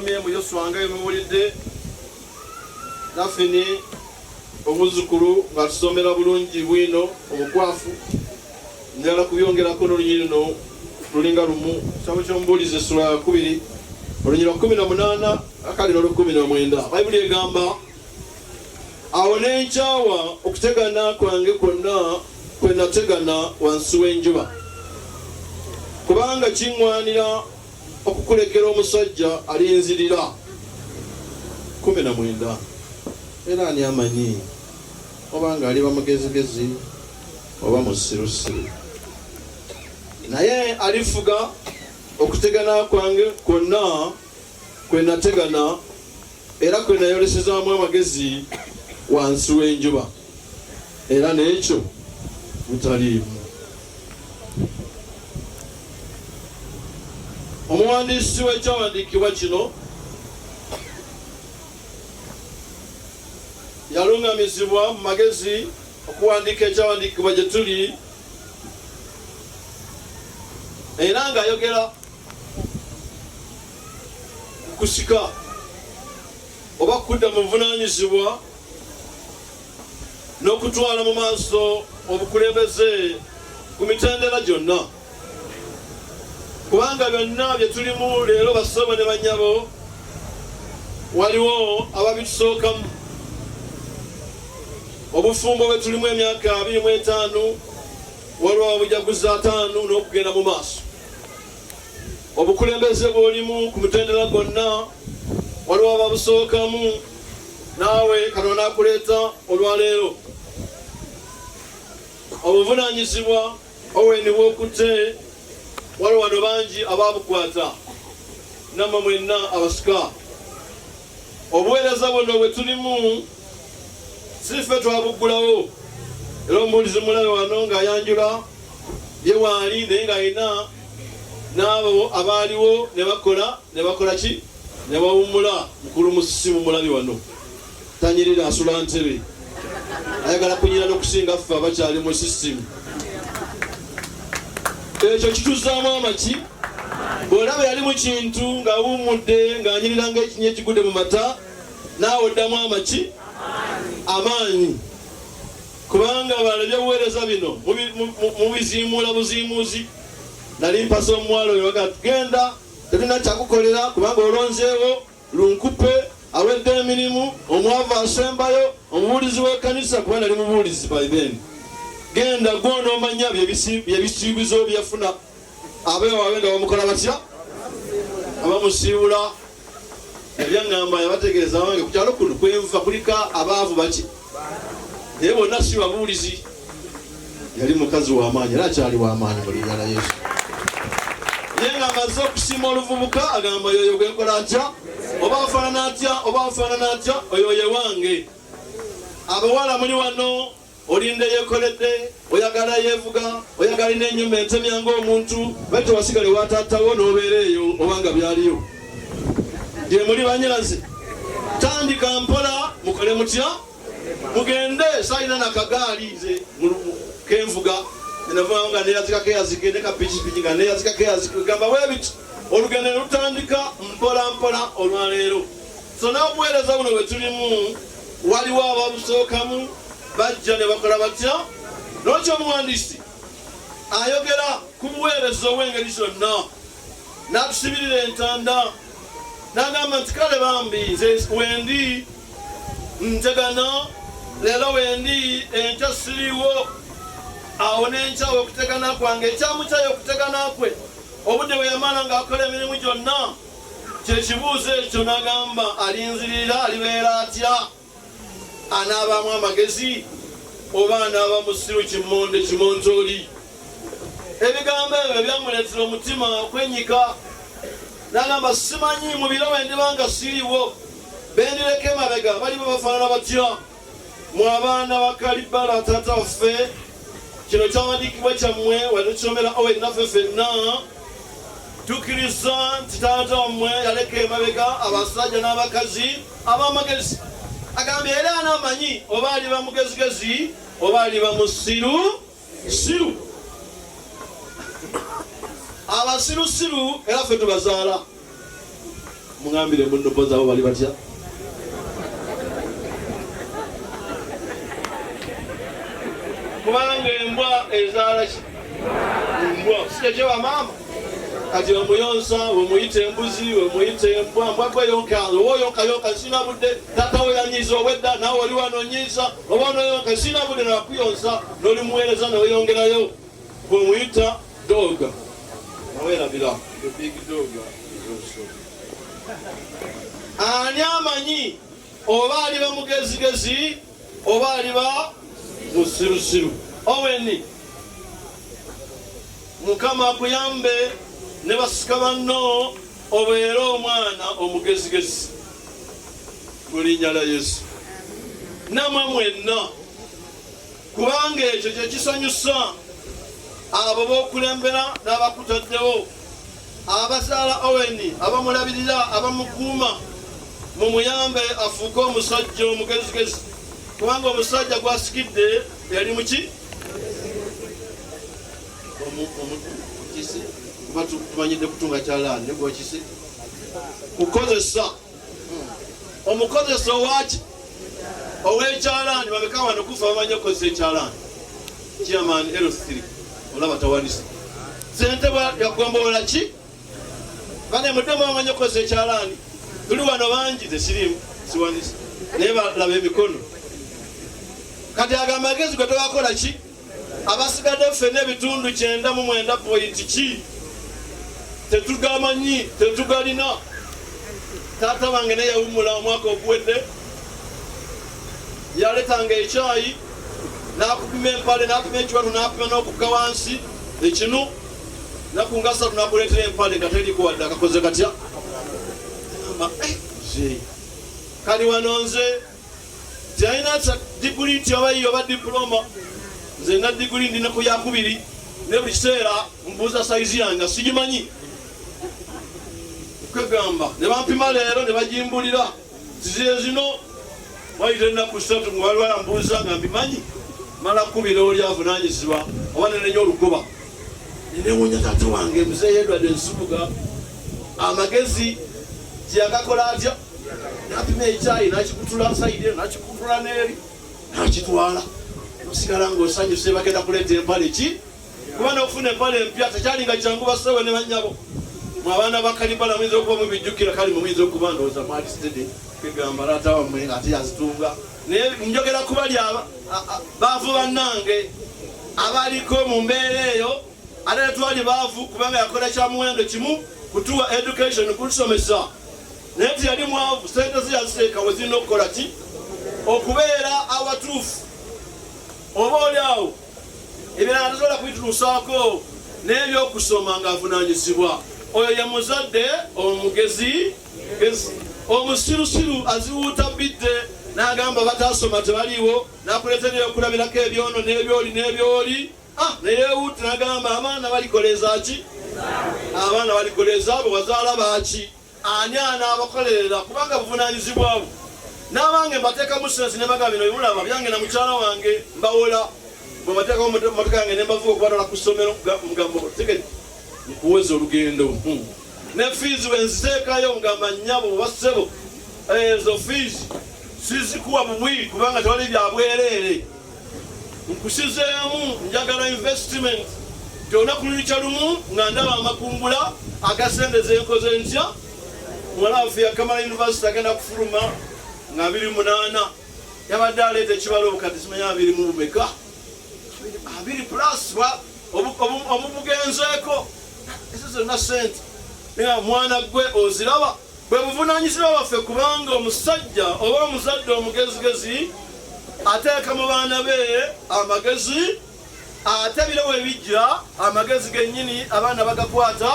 tusomye mu Yoswa nga yemubulidde naffe omuzukulu nga tusomera bulungi bwino obukwafu njala kubyongerako n'olunyiri luno lulinga lumu kitabo ky'omubuulizi essula ya 2 olunyiri lwa 18 akali n'olwa19 bayibuli egamba awo ne nkyawa okutegana kwange kwonna kwe nategana wansi w'enjuba kubanga kiŋŋwanira okukulekera omusajja alinzirira 19 era ani amanyi obanga aliba mugezigezi oba musirusiru naye alifuga okutegana kwange kwonna kwe nategana era kwe nayolesezaamu amagezi wansi w'enjuba era n'ekyo butaliimu. Omuwandiisi w'ekyawandiikibwa kino yalungamizibwa mu magezi okuwandiika ekyawandiikibwa gye tuli era ng'ayogera kusika oba kudda mu buvunaanyizibwa n'okutwala mu maaso obukulembeze ku mitendera gyonna kubanga byonna bye tulimu leero basooba ne bannyabo waliwo ababitusookamu obufumbo bwe tulimu emyaka 25 waliwo ababujaguza 5 n'okugenda mu maaso obukulembeze bw'olimu ku mitendera gonna waliwo ababusookamu naawe Katonda akuleeta olwaleero obuvunaanyizibwa Owen bw'okutte waliwo wano bangi abaabukwata nammwe mwenna abasika obuweereza buno bwe tulimu siffe twabuggulawo era omubuulizi Mulabe wano ng'ayanjula bye waali naye ng'alina n'abo abaaliwo ne bakola ki ne bawummula mukulu musisimu Mulabe wano tanyirira asula ntebe ayagala kunyira n'okusinga ffe abakyali mu sisitimu ekyo kituzaamu amaki bw'olaba yali mu kintu ng'awummudde ng'anyirira ng'ekinnya ekigudde mu mata naawe oddamu amaki amaanyi kubanga balabye obuweereza bino mubiziimuula buziimuuzi nali mpasa omuwala oyo baga tugenda tetulina kyakukolera kubanga olonzeewo lunkupe awedde emirimu omwavu asembayo omubuulizi w'ekkanisa kuba nali mubuulizi by then genda gwona omanya byebisiibizo byafuna abeewaawe nga bamukola batya abamusiibula ebyaŋŋamba yabategeeza wange ku kyalo kuno kwenva kulika abaavu baki naye bonna si babuulizi yali mukazi w'amaanyi era akyali w'amaanyi mu linnya lya Yesu naye ng'amaze okusiima oluvubuka agamba yoyo gwenkola atya oba afaanana atya oyo ye wange abawala muli wano olinde yeekoledde oyagala yeevuga oyagala ina ennyumba entemya ng'omuntu bati wasigale wataatawo n'obeera eyo obanga byaliyo gye muli banyiraze tandika mpola mukole mutya mugende saalina nakagaali ze kenvuga nenavaa nga neyazikako eyazike ne kapikipiki nga neyazikako eyazike gamba weebiti olugendo ne lutandika mpola mpola olwaleero so n'obuweereza buno bwe tulimu waliwo ababusookamu bajja ne bakola batya n'okyo omuwandiisi ayogera ku buweereza obw'engeri zonna n'atusibirira entanda n'agamba nti kale bambi nze wendi ntegana leero wendi enkya siriiwo awo n'enkyawe okutegana kwange ekyamukyayo okutegana kwe obudde bwe yamala ng'akola emirimu gyonna kyekibuuzo ekyo n'agamba alinzirira alibeera atya anaabaamu amagezi oba anaaba musiru kimmonde kimontooli ebigambo ebyo byamuleetera omutima okwenyika n'agamba simanyi mu biro wendibanga siriiwo bendireka emabega balibo bafaanana batya mu abaana ba Kalibbala taata waffe kino kyawandiikibwa kyammwe watukisomera Owen naffe ffenna tukkiriza nti taata wammwe yaleka emabega abasajja n'abakazi ab'amagezi agambye era anaamanyi oba aliba mugezigezi oba aliba musiru abasirusiru era ffe tubazaala mungambire munno boza abo bali batya kubanga embwa ezaala ki embwa sikyekyeba maama kati omuyonsa wemuyita embuzi wemuyita embwa mbwa gwe yonka owoyonkayonka sina budde tata we yanyiiza obwedda nawe oli wano onyiiza oba onoyonka sina budde nakuyonsa n'olimuweereza neweyongerayo bwemuyita doga nawerabira big doga ani amanyi oba aliba mugezigezi oba aliba musirusiru Owen Mukama akuyambe ne basika banno obeera omwana omugezigezi mu linnya la Yesu namwe mwenna kubanga ekyo kye kisanyusa abo b'okulembera n'abakutaddewo abazaala Owen abamulabirira abamukuuma mumuyambe afuuke omusajja omugezigezi kubanga omusajja gwasikidde yali muki omukisi tumanyidde kutunga kyalaani negwakisi kukozesa omukozesa owaki ow'ekyalaani babeka wano kufa bamanyi okukozesa ekyalaani chairman L3 olaba tawanisa sente yagombola ki bane muddemu bamanyi okukozesa ekyalaani tuli wano bangi tesirimu siwanisa naye balaba emikono kati agamba magezi gwe tewakola ki abasigadde ffe n'ebitundu 99 ki tetugamanyi tetugalina taata bange naye yawummula omwaka oguwedde yaletanga ekyayi n'akupima empale n'apima ekiwatu n'apima n'okukka wansi ekinu nakunga 3 n'akuleetera empale nga terikuwadde akakoze katya kali wano nze tialina diguli nti obayi oba diploma nze na diguli ndina ku yakubiri ne buli kiseera mbuuza saizi yange sigimanyi kwegamba ne bampima leero ne bagimbulira zize zino wayita ennaku 3 nga wali walambuuza nga mbimanyi mala kubira oli avunanyizibwa oba nenenya olugoba nenewunya tate wange muzeeyi Edward Nsubuga amagezi gyeyagakola atya napima ekyayi nakikutula saidi nakikutula n'eri nakitwala nosigala ng'osanyuse bagenda kuleeta empale ki kuba n'okufuna empale empya tekyalinga kyangu basewe ne bannyabo mu abaana ba Kalibala muyinza okuba mubijjukira kali muyinza okuba ndowooza mwali stede kwegamba laata wammwe ate yazitunga naye njogera ku bali baavu bannange abaliko mu mbeera eyo ate twali baavu kubanga yakola kya muwendo kimu kutuwa education kutusomesa naye tiyali mwavu sente ze yaziteeka we zirina okukola ki okubeera awatuufu oba oli awo ebirala tasobola kubituusaako n'ebyokusoma ng'avunaanyizibwa oyo ye muzadde omugezi omusirusiru aziwuuta bidde n'agamba bataasoma tebaliiwo n'akuleetera okulabirako ebyono n'ebyoli neyewuuti n'agamba abaana balikoleeza ki abaana balikoleeza abo bazaala baaki ani anaabakolerera kubanga buvunaanyizibwa bwo n'abange mbateekamu sensi ne bagamba bino bimulaba byange na mukyala wange mbawola bwe mbateekamu motoka yange ne mbavuga okubatwala ku ssomero mugambo tegedi nkuweza olugendo ne fiizi bwe nziteekayo ngamba nnyabo oba ssebo ezo fiizi sizikuwa bubwi kubanga tewali bya bwereere nkusizeemu njagala investment olunaku lulikya lumu nga ndaba amakungula agasendeza enkoze ntya muwala waffe yakamala university agenda kufuluma nga 28 yabadde aleeta ekibalo obukadde simanya 20 meka 2 plus omubugenzeeko ezo zonna sente nga mwana gwe oziraba bwe buvunaanyizibwa baffe kubanga omusajja oba omuzadde omugezigezi ateeka mu baana be amagezi ate birewo ebijja amagezi gennyini abaana bagakwata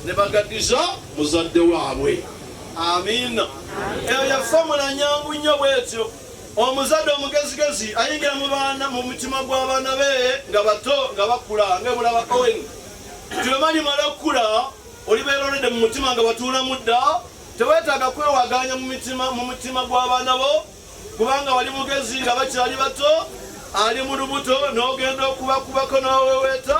ne bagaddiza muzadde waabwe amiina eyo yafamula nyangu nnyo bwetyo omuzadde omugezigezi ayingira mu mutima gw'abaana be nga bato nga bakula ngaemulaba Owen tiwemanimala okukula olibeera olede mu mutima nga batuula mudda teweetaaga kwewaganya mu mutima gw'abaana bo kubanga wali mugezi nga bakyali bato ali mu lubuto n'ogenda okubakubako n'oweweeta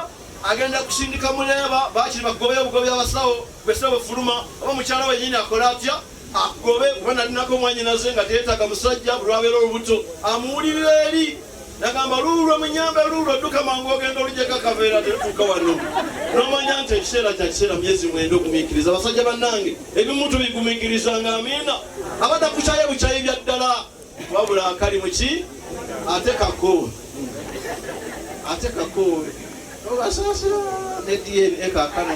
agenda kusindika muleba bakiri bagobe obugobe abasawo besawo fuluma oba mukyala we nyini akola atya agobe kubona alinako mwanyinaze nga teetaaga musajja bulwabeera olubuto amuwulirira eri nagamba lulwo munyambe lulwo dduka mangu ogenda olujjeko kaveera tetuuka wano nomanya nti ekiseera kya kiseera myezi 9 okumiikiriza abasajja bannange ebimu tubigumiikirizanga amiina abadda kukyaye bukyayi bya ddala wabula akali muki ate kakoowe obasaasira nediyeni ekakano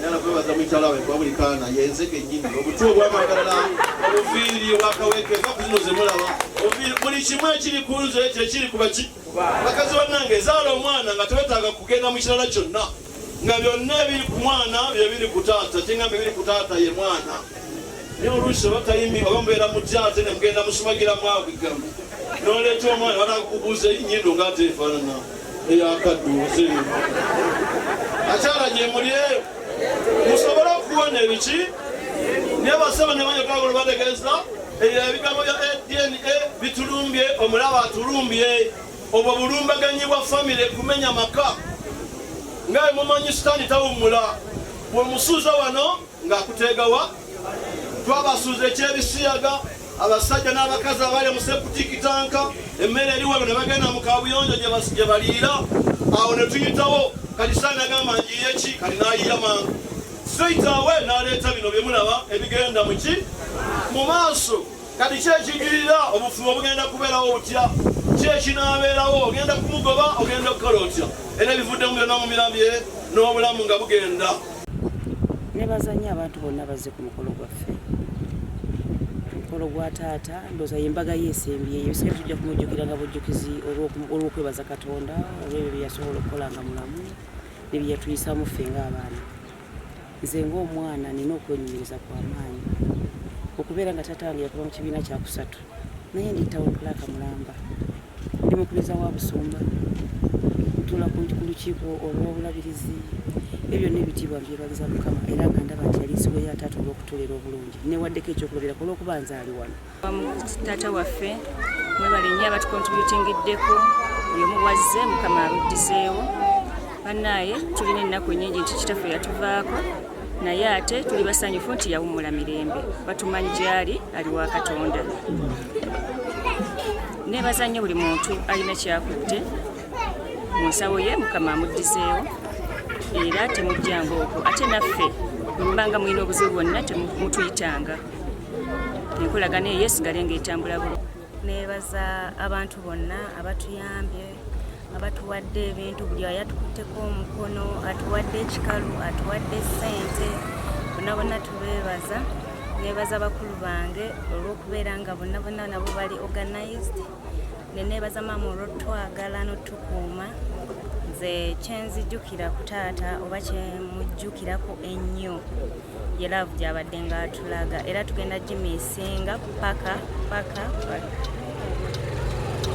nyala kwebaza mukyala we kwa buli kaana yenzeke ennyini obutu obwamagalala obuviiri obwakaweke vaku zino zemulaba buli kimu ekiri ku nze ekyo ekiri ku baki bakazi bannange ezaala omwana nga tewetaaga kugenda mu kirala kyonna nga byonna ebiri ku mwana byebiri ku taata kyengambe ebiri ku taata ye mwana naye oluusi oba tayimi oba mubeera mutya ate ne mugenda musumagiramu agigamba noleeta omwana batakubuuza ennyindo ng'ate efaanana eyakadduuze akyala gye muli eyo musobole okuwona ebiki naye basaba ne banyokaagolo bategeeza ebigambo bya DNA bitulumbye omulaba atulumbye obwo bulumbaganyi bwa famire kumenya maka nga mumanyi Sitaani tawummula bwemusuuza wano ng'akuteegawa twabasuuza ekyebisiyaga abasajja n'abakazi abali mu septic tanka emmere eri wano ne bagenda mu kabuyonjo gye baliira awo ne tuyitawo kati Sitaani agamba njiye ki kati n'ayiya mangu straight awe n'aleeta bino bye mulaba ebigenda muki mu maaso kati kyekijulira obufumo bugenda kubeerawo butya kyekinaabeerawo ogenda kumugoba ogenda okukola otya era ebivuddemu byonna mu mirambye n'obulamu nga bugenda nebazanya abantu bonna bazze ku mukolo gwaffe omukolo gwa taata ndooza yembaga yeesembye ebiseera tujja kumujjukira nga bujjukizi olw'okwebaza Katonda olw'ebyo bye yasobola okukola nga mulamu ne bye yatuyisaamu ffe ng'abaana nze ng'omwana nina okwenyumiriza kw'amaanyi okubeera nga taata wange yakuba mu kibiina kya kusatu naye ndi ttawo Clark Mulamba ndi mukubiriza wa Busumba ntuula ku lukiiko olw'obulabirizi ebyo n'ebitiibwa mbyebaliza Mukama era nga ndaba nti yali nsigo ya taata olw'okutolera obulungi newaddeko ekyokulabirako olw'okuba nze ali wano taata waffe mwebale nnyo abatukontributingiddeko buli omu wazze Mukama aluddiseewo bannaaye tulina ennaku ennyingi nti kitaffe yatuvaako naye ate tuli basanyufu nti yawummula mirembe batumanyi gy'ali ali wa Katonda neebaza nnyo buli muntu alina kyakutte mu nsawo ye Mukama amuddizeewo era temujjanga okwo ate naffe bwembanga mulina obuzibu bwonna temutuyitanga enkolagana eyo esigale ng'etambula bulungi neebaza abantu bonna abatuyambye abatuwadde ebintu buli ayatukutteko omukono atuwadde ekikalu atuwadde ssente bonna tubeebaza neebaza bakulu bange olw'okubeera nga bonna nabo bali organized neneebaza maama olw'otwagala n'otukuuma nze kyenzijjukira ku taata oba kyemujjukirako ennyo ye laavu gy'abadde ng'atulaga era tugenda gimiisinga paka